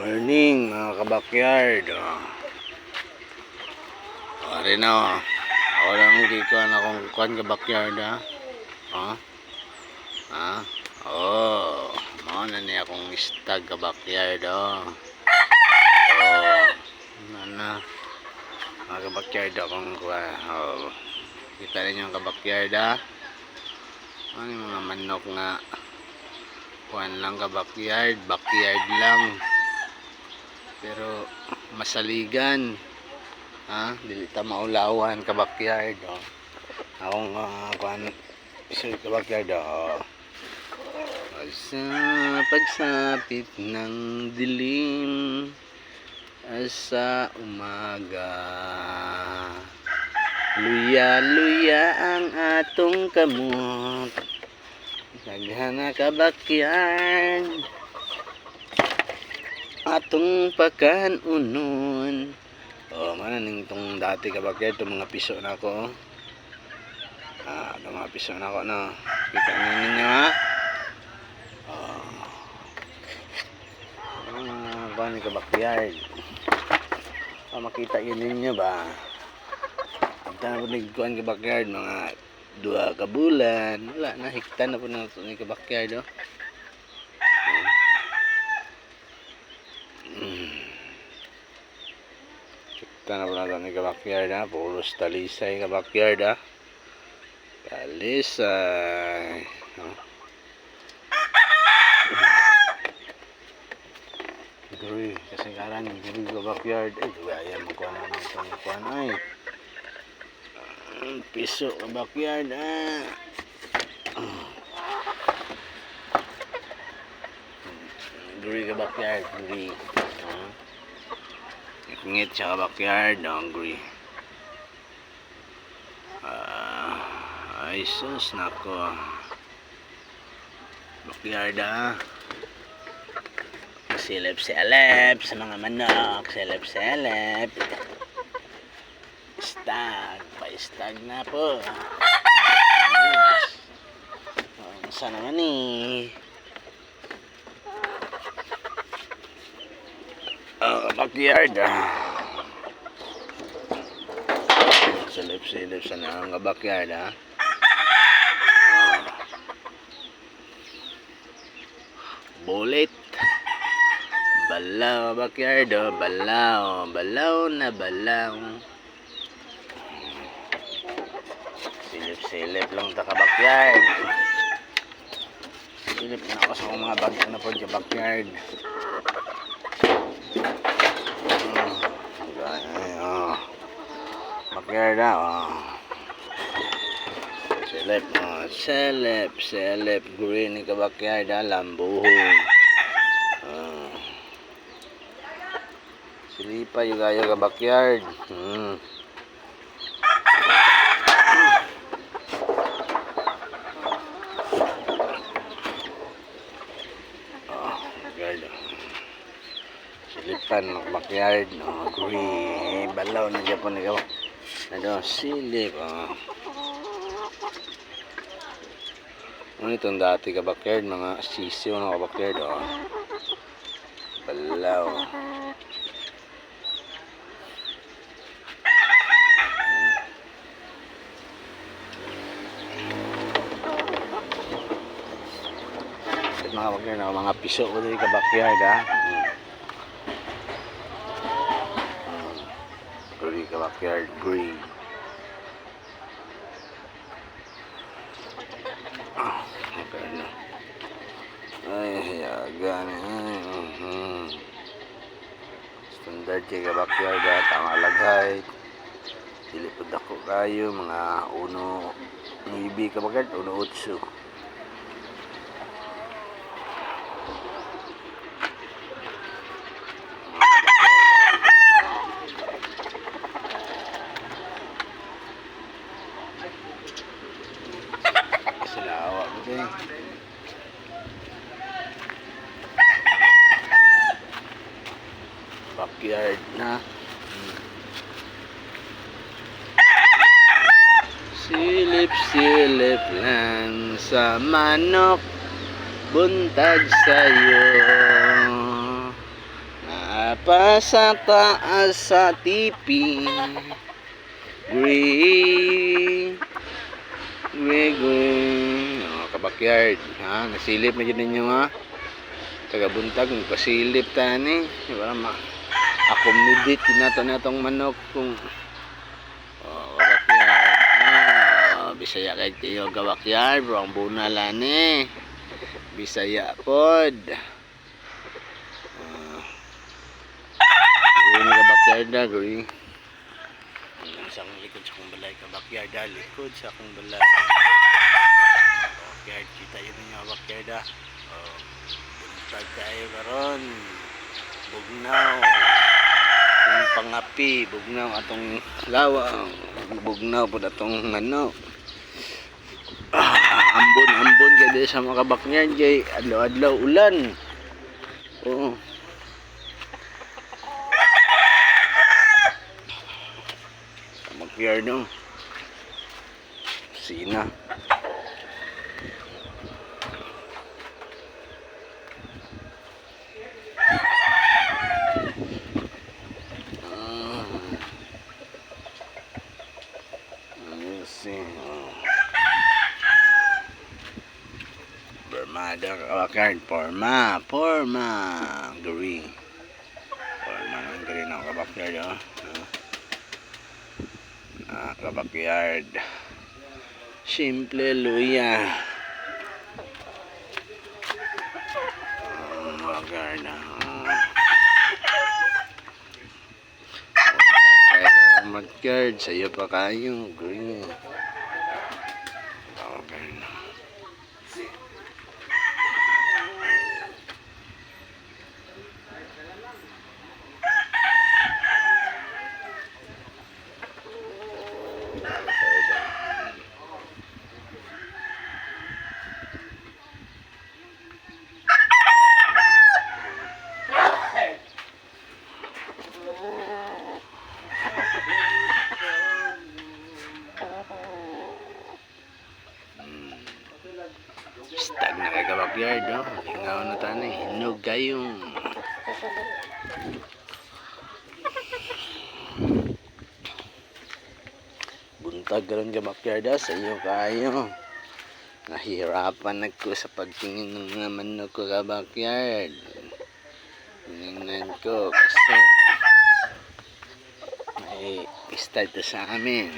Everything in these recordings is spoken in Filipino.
Morning mga kabakyard. Pare na ako lang dito akong kuan kabakyard mao na niya akong stag kabakyard na mga kabakyard akong kuan kita ninyo ang kabakyard ano yung mga manok nga kuan lang kabakyard, backyard lang pero masaligan dili ta maulawan ka backyard akong kuan isul ka backyard sa pagsapit ng dilim sa umaga luya-luya ang atong kamot naghana ka backyard atong pakanunon mananing tong dati kabakyard itong mga piso na ako itong mga piso na ako kita ninyo mga kuhan ni kabakyard makita ninyo ba ito na po nagkuhan kabakyard mga 2 ka bulan wala na hiktan na po na ito ni kabakyard na po natin ni kabakyard puros talisay kabakyard talisay guri kasi karan guri kabakyard gaya magkuha na itong kuhan piso kabakyard guri kabakyard guri ngit sa backyard hungry ay sus nako backyard silip-silip sa mga manok silip-silip stag pa-stag na po sana naman backyard silip-silip sa nga backyard bullet balaw backyard balaw na balaw silip-silip lang ta ka backyard silip na ako sa mga bag na po sa backyard backyard selip green ni ka backyard lambuhon silipa yung gaya ka backyard silipan ng backyard green balaw na Japon ni silip itong dati ka backyard mga sisiw na ka backyard balaw mga backyard mga piso ko dito ka backyard green ka backyard green ay gani standard kay backyard tama laghay dili pud ako kayo mga 1 ka backyard 1.8 sila awak betul backyard na silip-silip lang sa manok buntag sayo pa sa taas sa tipi. Green. Green. Oh, kabakyard. Ha? Nasilip na dyan ninyo ha. Tagabuntag, pasilip tani. Para ma-accommodate nato na itong manok kung kabakyard. Bisaya kay kayo kabakyard. Bro, ang bunalan eh. Bisaya pod. Gawin na kabakyard na, gawin. Sa akong likod sa akong balay kabakyard na, likod sa akong balay. Kabakyard, kita yun ninyo kabakyard na. Buntag tayo karon. Bugnaw. Itong pangapi, bugnaw atong lawang. Bugnaw po atong manok. Ambon kaya sa mga kabakyard kay adlaw-adlaw ulan. Oo. Kabakyard no. Sina. Bermada kabakyard, forma guri. Forma ng guri ng kabakyard oh. Kabakyard. Simple luya. Kabakyard na. Kabakyard, sa'yo pa kayo, guri. Kabakyard na. Stag na kay kabakyard no. Hingaw na tani, hinog kayong. Buntag karon kabakyard sa iyo kayo. Nahihirapan ako sa pagtingin ng mga manok ko kabakyard. Tingnan ko kasi may start sa amin.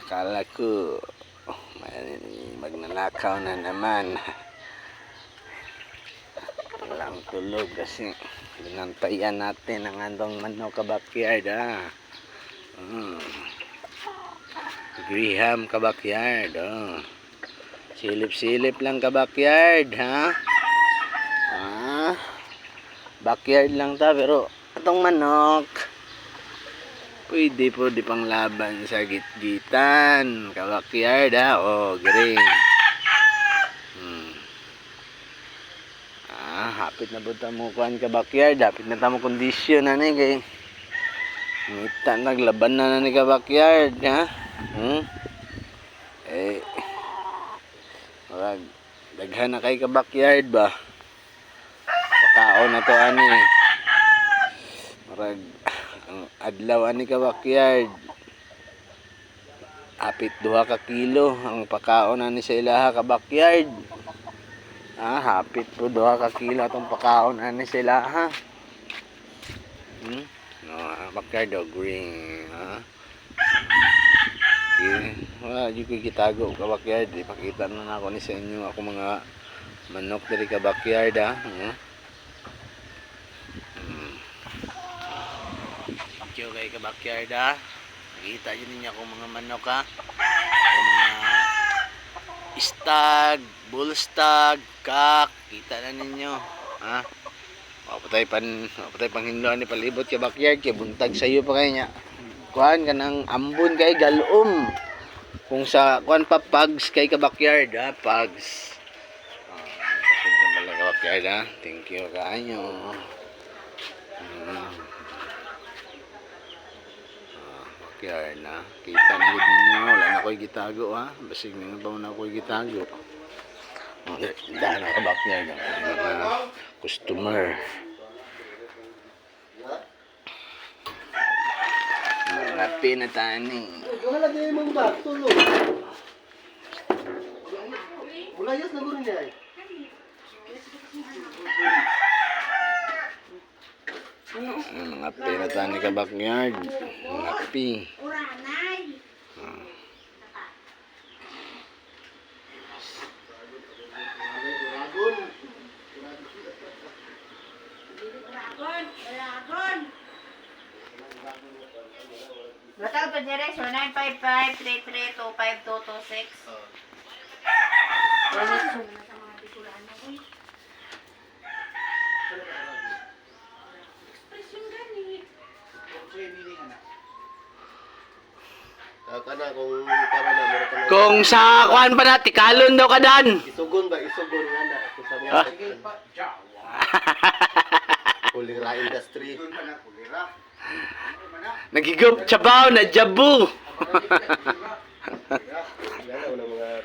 Akala ko magnanakaw na naman. Walang tulog kasi binantayan natin ang andong manok kabakyard ha. Graham kabakyard silip-silip lang kabakyard ha. Backyard lang ta pero atong manok pwede po di pang laban sa gitgitan kabakyard ha. Green. Hapit na po tamo kuhan kabakyard. Hapit na tamo kondisyon na ni kay ngita naglaban na ni kabakyard ha. Marag daghan na kay kabakyard ba. Pakaon na to ani. Marag ang adlaw ani kabakyard. Hapit 2 ka kilo ang pakaon ani sa ilaha kabakyard. Hapit po 2 ka kilo atong pakaon ani sa ilaha. Kabakyard green ha. Okay. Wala di ko gitago kabakyard. Ipakita na ako ni sa inyo ako mga manok dari kabakyard ha. Thank you kay kabakyard ha. Nakita nyo ninyo akong mga manok ha. Akong mga stag, bull stag, kak. Kita na ninyo ha. Mapatay pang hinloan ni palibot kabakyard kay buntag sayo pa kay nya. Kuhan ka ng ambon kay galom. Kung sa kuhan pa pags kay kabakyard ha, pags. Kabakyard ha. Thank you kayo. Kabakyard na. Kita na yun ninyo. Wala na ko'y gitago ha. Basig na ba na ko'y gitago. Dahil na kabakyard ha. Customer. Mga pinatani. Yung halagay mong bag, tulog. Mulayas na guro niya eh. Mga pinatani ka backyard. Mga pi. Matawag pa dire, so 955-3325-226. Kana kung para na meron ka na. Kung sa kuan pa na, tikalon daw ka dan. Isugon ba? Isugon nga na. Kung sa Ah. mga kulira industry. Nagigop, tsabaw, na jabu.